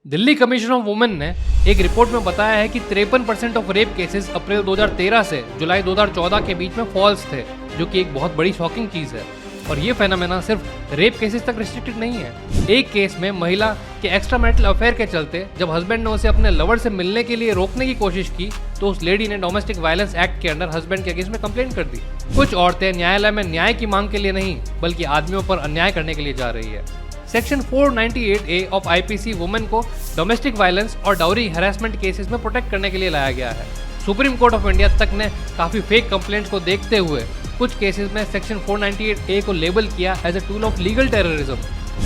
Delhi commission of women ने एक report में बताया है कि 53% ऑफ रेप केसेस अप्रैल 2013 से जुलाई 2014 के बीच में फॉल्स थे, जो कि एक बहुत बड़ी शॉकिंग चीज है। और ये फेनोमेना सिर्फ रेप केसेस तक रिस्ट्रिक्टेड नहीं है। एक केस में महिला के एक्स्ट्रा मैरिटल अफेयर के चलते जब हस्बैंड ने उसे अपने लवर से मिलने के लिए रोकने की कोशिश की तो उस लेडी ने डोमेस्टिक वायलेंस एक्ट के अंडर हस्बैंड के अगेंस्ट में कंप्लेंट कर दी। कुछ औरतें न्यायालय में न्याय की मांग के लिए नहीं बल्कि आदमियों पर अन्याय करने के लिए जा रही है। Section 498A of IPC women को डोमेस्टिक वायलेंस और डाउरी हैरेसमेंट केसेस में प्रोटेक्ट करने के लिए लाया गया है। सुप्रीम कोर्ट ऑफ इंडिया तक ने काफी फेक कंप्लेंट्स को देखते हुए कुछ केसेस में सेक्शन 498A को लेबल किया as a tool of legal terrorism.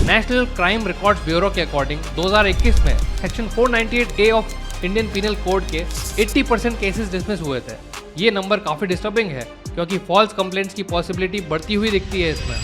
National crime records bureau के अकॉर्डिंग 2021 में section 498A of Indian penal code के 80% केसेस डिसमिस हुए थे। ये नंबर काफी डिस्टर्बिंग है क्योंकि फॉल्स कंप्लेंट्स की पॉसिबिलिटी बढ़ती हुई दिखती है इसमें।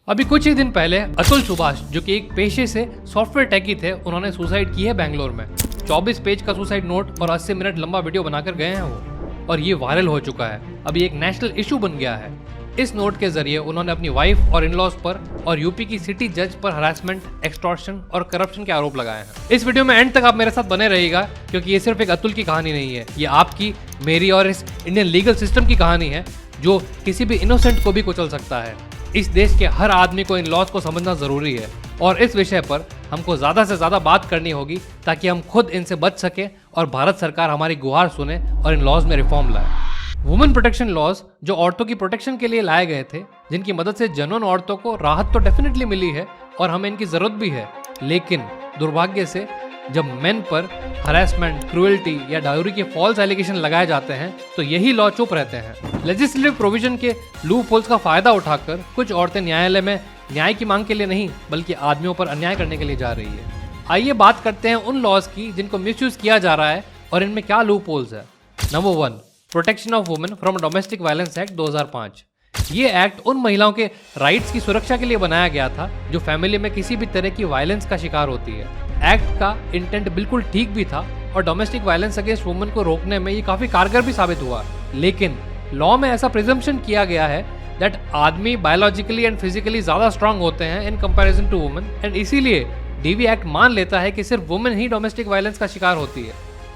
अभी कुछ ही दिन पहले अतुल सुभाष, जो कि एक पेशे से सॉफ्टवेयर टेकी थे, उन्होंने सुसाइड की है बेंगलोर में। 24 पेज का सुसाइड नोट और 80 मिनट लंबा वीडियो बनाकर गए हैं वो, और ये वायरल हो चुका है। अभी एक नेशनल इशू बन गया है। इस नोट के जरिए उन्होंने अपनी वाइफ और इन-लॉज पर और यूपी की सिटी जज पर हरासमेंट, एक्सटॉर्शन और करप्शन के आरोप लगाए हैं। इस वीडियो में एंड तक आप मेरे साथ बने रहिएगा क्योंकि ये सिर्फ एक अतुल की कहानी नहीं है, ये आपकी, मेरी और इस इंडियन लीगल सिस्टम की कहानी है जो किसी भी इनोसेंट को भी कुचल सकता है। इस देश के हर आदमी को इन लॉज को समझना जरूरी है और इस विषय पर हमको ज्यादा से ज्यादा बात करनी होगी ताकि हम खुद इनसे बच सके और भारत सरकार हमारी गुहार सुने और इन लॉज में रिफॉर्म लाए। वुमेन प्रोटेक्शन लॉज जो औरतों की प्रोटेक्शन के लिए लाए गए थे, जिनकी मदद से जनोन औरतों को राहत तो डेफिनेटली मिली है और हमें इनकी जरूरत भी है, लेकिन दुर्भाग्य से जब मेन पर हरासमेंट, क्रूएल्टी या डाउरी के फॉल्स एलिगेशन लगाए जाते हैं तो यही लॉ चुप रहते हैं। लेजिस्लेटिव प्रोविजन के लूप होल्स का फायदा उठाकर कुछ औरतें न्यायालय में न्याय की मांग के लिए नहीं बल्कि आदमियों पर अन्याय करने के लिए जा रही है। आइए बात करते हैं उन लॉज की जिनको मिसयूज किया जा रहा है और इनमें क्या लूप होल्स है। Number 1, protection of women from domestic violence act 2005। ये एक्ट उन महिलाओं के राइट्स की सुरक्षा के लिए बनाया गया था जो फैमिली में किसी भी तरह की वायलेंस का शिकार होती है। एक्ट का इंटेंट बिल्कुल ठीक भी था और डोमेस्टिक वायलेंस अगेंस्ट वुमेन को रोकने में ये काफी कारगर भी साबित हुआ, लेकिन लॉ में ऐसा प्रिजम्पशन किया गया है दैट आदमी बायोलॉजिकली एंड फिजिकली ज्यादा स्ट्रांग होते हैं in comparison to women, and इसीलिए डीवी एक्ट मान लेता है कि सिर्फ वुमेन ही डोमेस्टिक वायलेंस का शिकार होती है।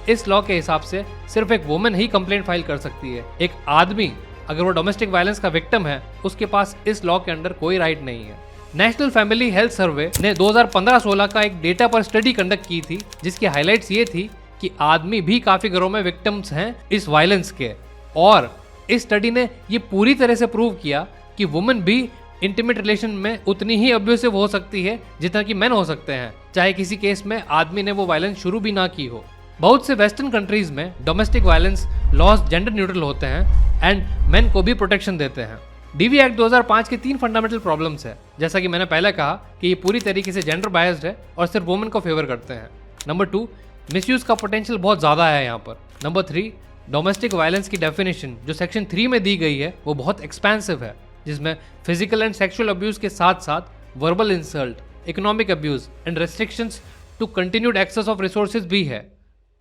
इस लॉ के हिसाब से सिर्फ एक वुमेन ही कंप्लेंट फाइल कर सकती है। एक आदमी अगर वो डोमेस्टिक वायलेंस का विक्टिम है उसके पास इस लॉ के अंडर कोई राइट नहीं है। नेशनल फैमिली हेल्थ सर्वे ने 2015-16 का एक डेटा पर स्टडी कंडक्ट की थी जिसकी हाइलाइट्स ये थी कि आदमी भी काफी घरों में विक्टिम्स हैं इस वायलेंस के, और इस स्टडी ने ये पूरी तरह से प्रूव किया कि वुमेन भी इंटीमेट रिलेशन में उतनी ही अब्यूसिव हो सकती है जितना कि मेन हो सकते हैं, चाहे किसी केस में आदमी ने वो वायलेंस शुरू भी ना की हो। बहुत से वेस्टर्न कंट्रीज में domestic violence laws gender neutral होते हैं एंड मेन को भी प्रोटेक्शन देते हैं। डीवी एक्ट 2005 के 3 फंडामेंटल प्रॉब्लम्स है, जैसा कि मैंने पहले कहा कि ये पूरी तरीके से जेंडर बायस्ड है और सिर्फ वुमेन को फेवर करते हैं। नंबर 2, मिसयूज का पोटेंशियल बहुत ज्यादा है यहाँ पर। नंबर 3, डोमेस्टिक वायलेंस की डेफिनेशन जो सेक्शन 3 में दी गई है वो बहुत एक्सपेंसिव है, जिसमें फिजिकल एंड सेक्सुअल अब्यूज के साथ साथ verbal insult, economic abuse and restrictions to continued access of resources भी है।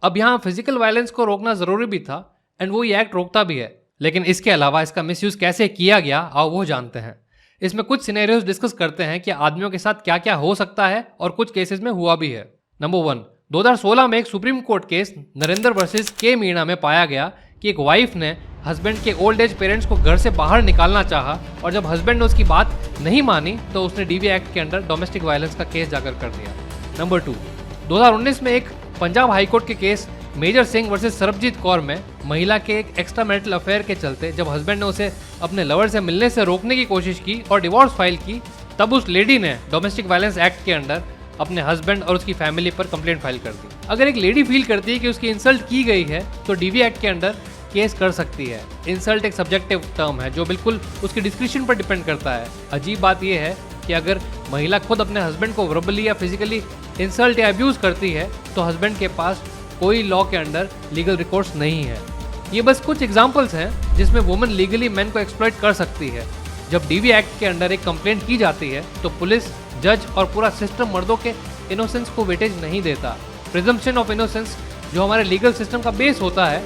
अब यहाँ फिजिकल वायलेंस को रोकना जरूरी भी था एंड वो ये एक्ट रोकता भी है, लेकिन इसके अलावा इसका मिसयूज कैसे किया गया आओ वो जानते हैं। इसमें कुछ सिनेरियोज डिस्कस करते हैं कि आदमियों के साथ क्या क्या हो सकता है और कुछ केसेस में हुआ भी है। नंबर 1, 2016 में एक supreme court case Narendra versus के मीणा में पाया गया कि एक वाइफ ने हस्बैंड के ओल्ड एज पेरेंट्स को घर से बाहर निकालना चाहा और जब हस्बैंड ने उसकी बात नहीं मानी तो उसने डीवी एक्ट के अंडर डोमेस्टिक वायलेंस का केस जाकर कर दिया। नंबर 2, 2019 में एक पंजाब हाईकोर्ट के case major Singh versus Sarabjit Kaur में महिला के एक एक्स्ट्रा मैरिटल अफेयर के चलते जब हस्बैंड ने उसे अपने लवर से मिलने से रोकने की कोशिश की और डिवोर्स फाइल की, तब उस लेडी ने डोमेस्टिक वायलेंस एक्ट के अंडर अपने हस्बैंड और उसकी फैमिली पर कंप्लेंट फाइल कर दी। अगर एक लेडी फील करती है कि उसकी इंसल्ट की गई है तो डीवी एक्ट के अंडर केस कर सकती है। इंसल्ट एक सब्जेक्टिव टर्म है जो बिल्कुल उसकी डिस्क्रिप्शन पर डिपेंड करता है। अजीब बात यह है कि अगर महिला खुद अपने हस्बैंड को वर्बली या फिजिकली इंसल्ट या अब्यूज करती है तो हस्बैंड के पास कोई लॉ के अंडर लीगल रिकोर्स नहीं है। ये बस कुछ एग्जांपल्स हैं जिसमें वुमेन लीगली मैन को एक्सप्लॉइट कर सकती है। जब डीवी एक्ट के अंडर एक कंप्लेंट की जाती है तो पुलिस, जज और पूरा सिस्टम मर्दों के इनोसेंस को वेटेज नहीं देता। प्रिजम्पशन ऑफ इनोसेंस जो हमारे लीगल सिस्टम का बेस होता है,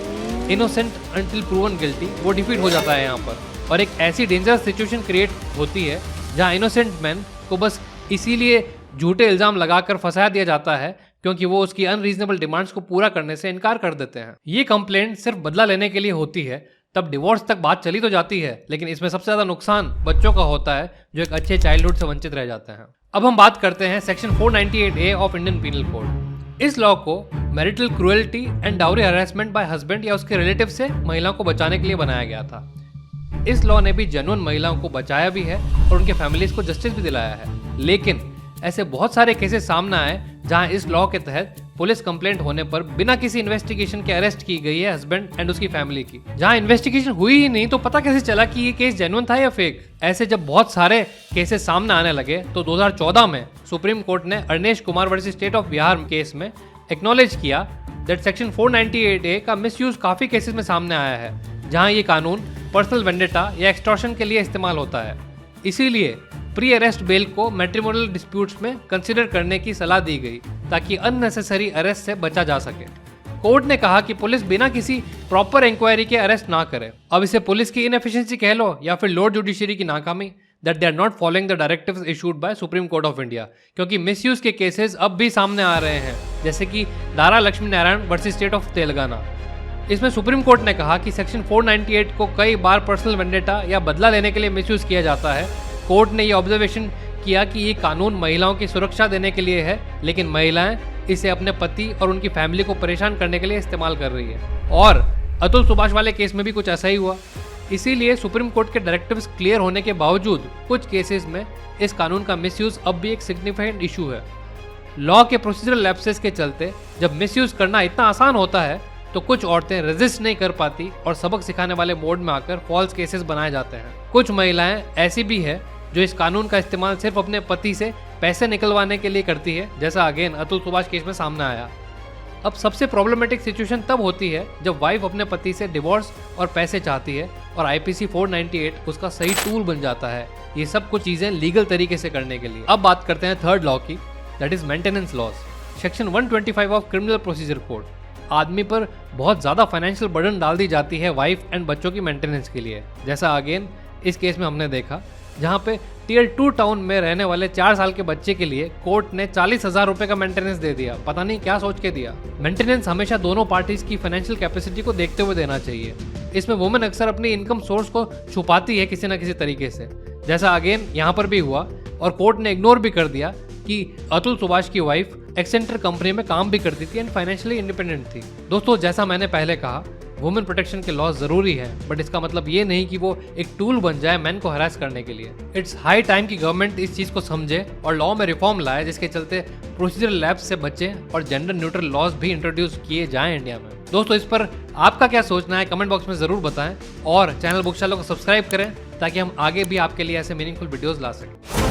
इनोसेंट अंटिल प्रूवन गिल्टी, वो डिफीट हो जाता है यहाँ पर। और एक ऐसी डेंजरस सिचुएशन क्रिएट होती है जहां इनोसेंट मैन को बस इसीलिए झूठे इल्जाम लगाकर फंसा दिया जाता है क्योंकि वो उसकी अनरीजनेबल डिमांड्स को पूरा करने से इनकार कर देते हैं। ये कंप्लेंट सिर्फ बदला लेने के लिए होती है, तब डिवोर्स तक बात चली तो जाती है, लेकिन इसमें सबसे ज्यादा नुकसान बच्चों का होता है जो एक अच्छे चाइल्डहुड से वंचित रह जाते हैं। अब हम बात करते हैं section 498A of Indian penal code. इस लॉ को marital cruelty and dowry harassment by husband या उसके रिलेटिव से महिलाओं को बचाने के लिए बनाया गया था। इस लॉ ने भी जेन्युइन महिलाओं को बचाया भी है और उनके फैमिलीज को जस्टिस भी दिलाया है, लेकिन ऐसे बहुत सारे केसेस सामने आए जहां इस लॉ के तहत पुलिस कंप्लेंट होने पर बिना किसी इन्वेस्टिगेशन के अरेस्ट की गई है हस्बैंड एंड उसकी फैमिली की। जहां इन्वेस्टिगेशन हुई ही नहीं तो पता कैसे चला कि ये केस जेन्युइन था या फेक। ऐसे जब बहुत सारे केसेस सामने आने लगे तो 2014 में सुप्रीम कोर्ट ने Arnesh Kumar versus state of Bihar case में एक्नॉलेज किया दैट सेक्शन 498A का मिसयूज काफी केसेस में सामने आया है, जहां ये कानून पर्सनल वेंडेटा या एक्सटॉर्शन के लिए इस्तेमाल होता है। इसीलिए प्री अरेस्ट बेल को मैट्रिमोनियल डिस्प्यूट्स में कंसीडर करने की सलाह दी गई ताकि अननेसेसरी अरेस्ट से बचा जा सके। कोर्ट ने कहा कि पुलिस बिना किसी प्रॉपर इंक्वायरी के अरेस्ट ना करे। अब इसे पुलिस की इनएफिशिएंसी कह लो या फिर लोअर जुडिशरी की नाकामी, that they are not following the directives issued by supreme court of India, क्योंकि मिसयूज के केसेस अब भी सामने आ रहे हैं, जैसे कि Dara Lakshmi Narayan versus state of Telangana. इसमें सुप्रीम कोर्ट ने कहा कि सेक्शन 498 को कई बार पर्सनल वेंडेटा या बदला लेने के लिए मिसयूज किया जाता है। कोर्ट ने ये ऑब्जर्वेशन किया कि ये कानून महिलाओं की सुरक्षा देने के लिए है, लेकिन महिलाएं इसे अपने पति और उनकी फैमिली को परेशान करने के लिए इस्तेमाल कर रही है। और अतुल सुभाष वाले केस में भी कुछ ऐसा ही हुआ। इसीलिए सुप्रीम कोर्ट के डायरेक्टिव्स क्लियर होने के बावजूद कुछ केसेस में इस कानून का मिसयूज अब भी एक सिग्निफिकेंट इशू है। लॉ के प्रोसीजरल लैप्सेस के चलते जब मिसयूज करना इतना आसान होता है तो कुछ औरतें रेजिस्ट नहीं कर पाती और सबक सिखाने वाले मोड में आकर फॉल्स केसेस बनाए जाते हैं। कुछ महिलाएं ऐसी भी है जो इस कानून का इस्तेमाल सिर्फ अपने पति से पैसे निकलवाने के लिए करती है, जैसा अगेन अतुल सुभाष केस में सामने आया। अब सबसे प्रॉब्लमेटिक सिचुएशन तब होती है जब वाइफ अपने पति से डिवोर्स और पैसे चाहती है और IPC 498 उसका सही टूल बन जाता है ये सब कुछ चीजें लीगल तरीके से करने के लिए। अब बात करते हैं थर्ड लॉ की, that is maintenance laws. Section 125 of criminal procedure code. आदमी पर बहुत ज्यादा फाइनेंशियल बर्डन डाल दी जाती है वाइफ एंड बच्चों की मेंटेनेंस के लिए, जैसा अगेन इस केस में हमने देखा, जहां पे टियर 2 टाउन में रहने वाले 4 साल के बच्चे के लिए कोर्ट ने 40,000 रुपए का मेंटेनेंस दे दिया। पता नहीं क्या सोच के दिया। मेंटेनेंस हमेशा दोनों पार्टीज की फाइनेंशियल कैपेसिटी को देखते हुए देना चाहिए। इसमें वुमेन अक्सर अपनी इनकम सोर्स को छुपाती है किसी न किसी तरीके से, जैसा अगेन यहाँ पर भी हुआ, और कोर्ट ने इग्नोर भी कर दिया कि अतुल सुभाष की वाइफ एक्सेंटर कंपनी में काम भी करती थी एंड फाइनेंशियली इंडिपेंडेंट थी। दोस्तों, जैसा मैंने पहले कहा, वुमेन प्रोटेक्शन के लॉ जरूरी है, बट इसका मतलब ये नहीं कि वो एक टूल बन जाए मैन को हरास करने के लिए। इट्स हाई टाइम कि गवर्नमेंट इस चीज को समझे और लॉ में रिफॉर्म लाए, जिसके चलते प्रोसीजरल लैप्स से बचे और जेंडर न्यूट्रल लॉज भी इंट्रोड्यूस किए जाएं इंडिया में। दोस्तों, इस पर आपका क्या सोचना है कमेंट बॉक्स में जरूर बताएं और चैनल बुकशाला को सब्सक्राइब करें ताकि हम आगे भी आपके लिए ऐसे मीनिंगफुल वीडियोस ला सकें।